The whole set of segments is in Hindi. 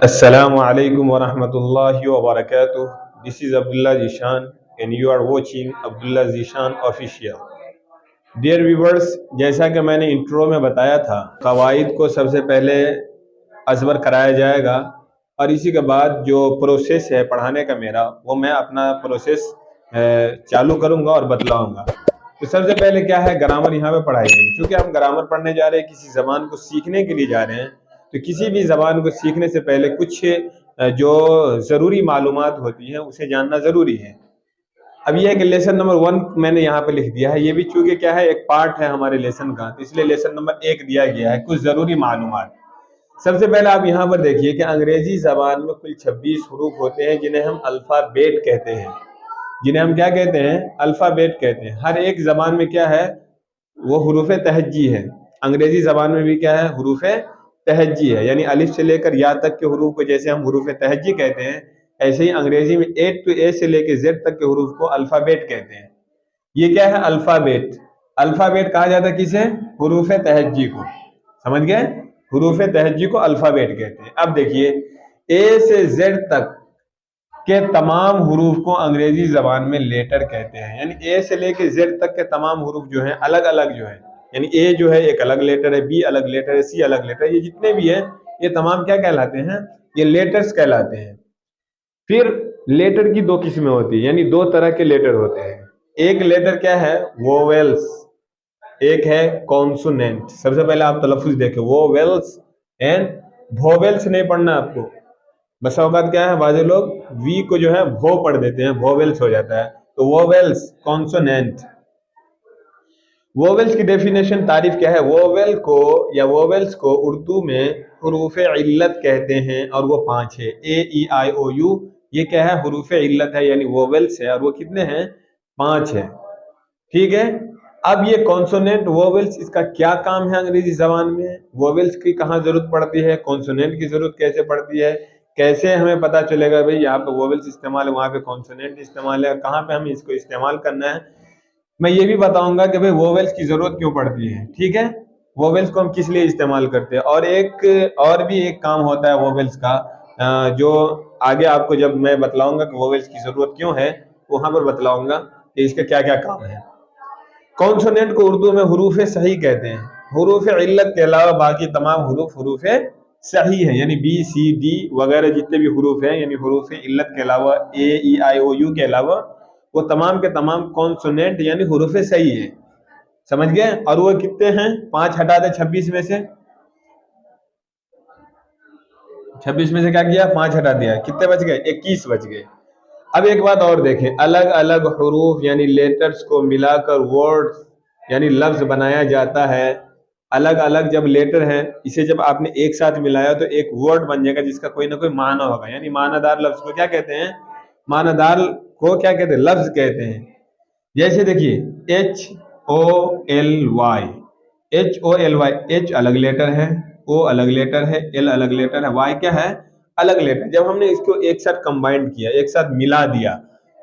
Assalamu alaikum wa rahmatullahi wa barakatuh. This is Abdullah Zishan and you are watching Abdullah Zishan Official. Dear viewers, जैसा कि मैंने इंट्रो में बताया था, कवाइद को सबसे पहले अजबर कराया जाएगा और इसी के बाद जो प्रोसेस है पढ़ाने का मेरा, वो मैं अपना प्रोसेस चालू करूँगा और बतलाऊँगा। तो सबसे पहले क्या है, ग्रामर यहाँ पे पढ़ाई जाएगी। क्योंकि हम ग्रामर पढ़ने जा रहे हैं, किसी ज़बान को सीखने के लिए जा रहे हैं, तो किसी भी ज़बान को सीखने से पहले कुछ जो ज़रूरी मालूमात होती हैं उसे जानना ज़रूरी है। अब ये है कि लेसन नंबर 1 मैंने यहाँ पे लिख दिया है। ये भी चूंकि क्या है, एक पार्ट है हमारे लेसन का, तो इसलिए लेसन नंबर 1 दिया गया है, कुछ ज़रूरी मालूमात। सबसे पहले आप यहाँ पर देखिए कि अंग्रेजी ज़बान में कुल 26 हरूफ होते हैं जिन्हें हम अल्फ़ाबेट कहते हैं। जिन्हें हम क्या कहते हैं? अल्फ़ाबेट कहते हैं। हर एक ज़बान में क्या है, वो हुरूफ तहज्जी है। अंग्रेजी ज़बान में भी क्या है, हुरूफ तहज्जी है, यानी अलिफ से लेकर या तक के हुरूफ को जैसे हम हुरूफ तहज्जी कहते हैं, ऐसे ही अंग्रेजी में ए टू ए से लेकर जेड तक के हुरूफ को अल्फ़ाबेट कहते हैं। ये क्या है? अल्फ़ाबेट। अल्फ़ाबेट कहा जाता है किसे? हुरूफ तहज्जी को। समझ गए? हुरूफ तहज्जी को अल्फ़ाबेट कहते हैं। अब देखिए, ए से जेड तक के तमाम हुरूफ को अंग्रेजी ज़बान में लेटर कहते हैं। यानी ए से लेकर जेड तक के तमाम हुरूफ जो हैं अलग अलग जो है, यानी ए जो है एक अलग लेटर है, बी अलग लेटर है, सी अलग लेटर है, ये जितने भी हैं ये तमाम क्या कहलाते हैं? ये लेटर्स कहलाते हैं। फिर लेटर की दो किस्में होती है, यानी दो तरह के लेटर होते हैं। एक लेटर क्या है? वोवेल्स, एक है कॉन्सोनेंट। सबसे पहले आप तलफ़ुज़ देखें, वोवेल्स एंड वोवेल्स नहीं पढ़ना आपको। बस औकात क्या है, बाज़ लोग वी को जो है भो पढ़ देते हैं, वोवेल्स हो जाता है। तो वोवेल्स, कॉन्सोनेंट। वोवेल्स की डेफिनेशन, तारीफ क्या है? वोवेल को या वोवेल्स को उर्दू में हुरूफ इल्लत कहते हैं और वो 5 है। ए ई आई ओ यू, ये क्या है? हुरूफ इल्लत है, यानी वोवेल्स है, और वो कितने हैं? 5 है। ठीक है। अब ये कॉन्सोनेंट वोवेल्स, इसका क्या काम है अंग्रेजी जबान में? वोवेल्स की कहाँ जरूरत पड़ती है, कॉन्सोनेंट की जरूरत कैसे पड़ती है, कैसे हमें पता चलेगा भाई यहाँ पे वोवेल्स इस्तेमाल है, वहाँ पे कॉन्सोनेंट इस्तेमाल है, कहाँ पे हमें इसको इस्तेमाल करना है, मैं ये भी बताऊंगा कि भाई वोवेल्स की जरूरत क्यों पड़ती है। ठीक है, वोवेल्स को हम किस लिए इस्तेमाल करते हैं, और भी एक काम होता है वोवेल्स का, जो आगे आपको जब मैं बतलाऊंगा कि वोवेल्स की जरूरत क्यों है, वहां पर बतलाऊंगा कि इसके क्या क्या काम है। कॉन्सोनेंट को उर्दू में हुरूफ सही कहते हैं। हुरूफ इल्लत के अलावा बाकी तमाम हुरूफ सही है, यानी बी सी डी वगैरह जितने भी हुरूफ हैं, यानी हुरूफ इल्लत के अलावा ए ई आई ओ यू के अलावा वो तमाम के तमाम कॉन्सोनेंट यानी हुरूफ सही है। समझ गए? और वो कितने हैं? 5 हटा दे 26 में से। 26 में से क्या किया? 5 हटा दिया, कितने बच गए? 21 बच गए। अब एक बात और देखें, अलग अलग हुरूफ यानी लेटर्स को मिलाकर वर्ड्स यानी लफ्ज बनाया जाता है। अलग अलग जब लेटर हैं, इसे जब आपने एक साथ मिलाया तो एक वर्ड बन जाएगा जिसका कोई ना कोई माना होगा, यानी मानादार लफ्ज को क्या कहते हैं? मानादार को क्या कहते हैं? लफ्ज कहते हैं। जैसे देखिए, HOLY, HOLY, एच अलग लेटर है, ओ अलग लेटर है, एल अलग लेटर है, वाई क्या है? अलग लेटर। जब हमने इसको एक साथ कंबाइंड किया, एक साथ मिला दिया,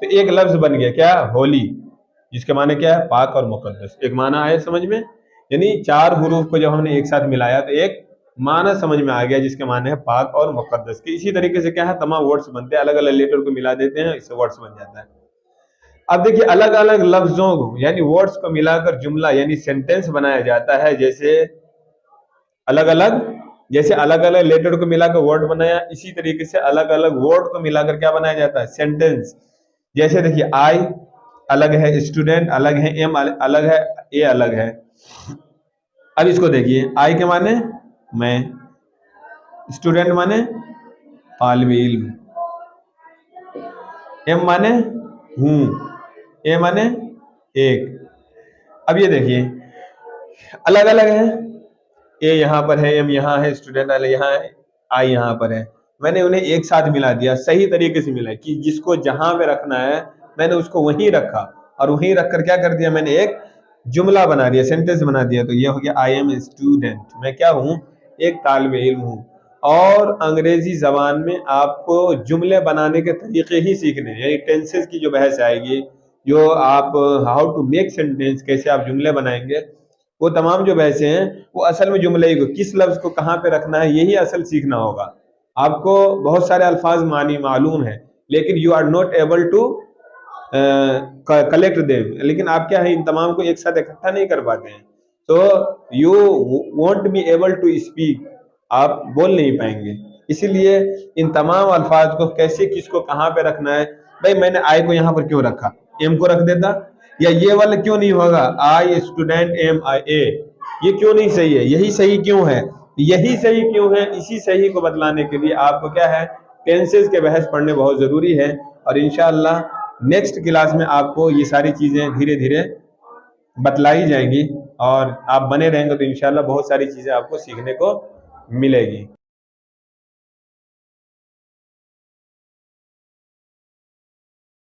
तो एक लफ्ज बन गया, क्या? होली, जिसके माने क्या है? पाक और मुकद्दस। एक माना आया समझ में? यानी 4 हुरूफ को जब हमने एक साथ मिलाया तो एक माना समझ में आ गया, जिसके माने है पाक और मुकद्दस के। इसी तरीके से क्या है, तमाम वर्ड्स बनते हैं, अलग अलग लेटर को मिला देते हैं, इससे वर्ड्स बन जाता है। अब देखिए, अलग अलग लफ्जों को यानी वर्ड्स को मिलाकर जुमला यानी सेंटेंस बनाया जाता है। अलग अलग जैसे अलग अलग लेटर को मिलाकर वर्ड बनाया, इसी तरीके से अलग अलग वर्ड को मिलाकर क्या बनाया जाता है? सेंटेंस। जैसे देखिए, आई अलग है, स्टूडेंट अलग है, एम अलग है, ए अलग है। अब इसको देखिए, आई के माने मैं, स्टूडेंट माने तालिब इल्म, एम माने हूं, ए माने एक। अब ये देखिए, अलग अलग है, ए यहाँ पर है, एम यहाँ है, स्टूडेंट अलग यहाँ है, आई यहाँ पर है। मैंने उन्हें एक साथ मिला दिया, सही तरीके से मिला कि जिसको जहां पे रखना है मैंने उसको वहीं रखा, और वहीं रखकर क्या कर दिया? मैंने एक जुमला बना दिया, सेंटेंस बना दिया। तो ये हो गया, आई एम ए स्टूडेंट, मैं क्या हूँ? एक तालिब इल्म हूँ। और अंग्रेजी जबान में आपको जुमले बनाने के तरीके ही सीखने हैं, यानी टेंसेस की जो बहस आएगी, जो आप हाउ टू मेक सेंटेंस, कैसे आप जुमले बनाएंगे, वो तमाम जो बहसें हैं वो असल में जुमले को, किस लफ्ज को कहाँ पे रखना है, यही असल सीखना होगा। आपको बहुत सारे अल्फाज मानी मालूम है, लेकिन you are not able to collect them, लेकिन आप क्या है इन तमाम को एक साथ इकट्ठा नहीं कर पाते हैं। तो you won't be able to speak, आप बोल नहीं पाएंगे। इसीलिए इन तमाम अल्फाज को कैसे किसको कहाँ पे रखना है, भाई मैंने आई को यहाँ पर क्यों रखा, एम को रख देता, या ये वाला क्यों नहीं होगा, आई स्टूडेंट एम आई ए, ये क्यों नहीं सही है, यही सही क्यों है, यही सही क्यों है, इसी सही को बतलाने के लिए आपको क्या है टेंसेस के बहस पढ़ने बहुत जरूरी है। और इंशाअल्लाह नेक्स्ट क्लास में आपको ये सारी चीजें धीरे धीरे बतलाई जाएंगी और आप बने रहेंगे तो इंशाअल्लाह बहुत सारी चीजें आपको सीखने को मिलेगी।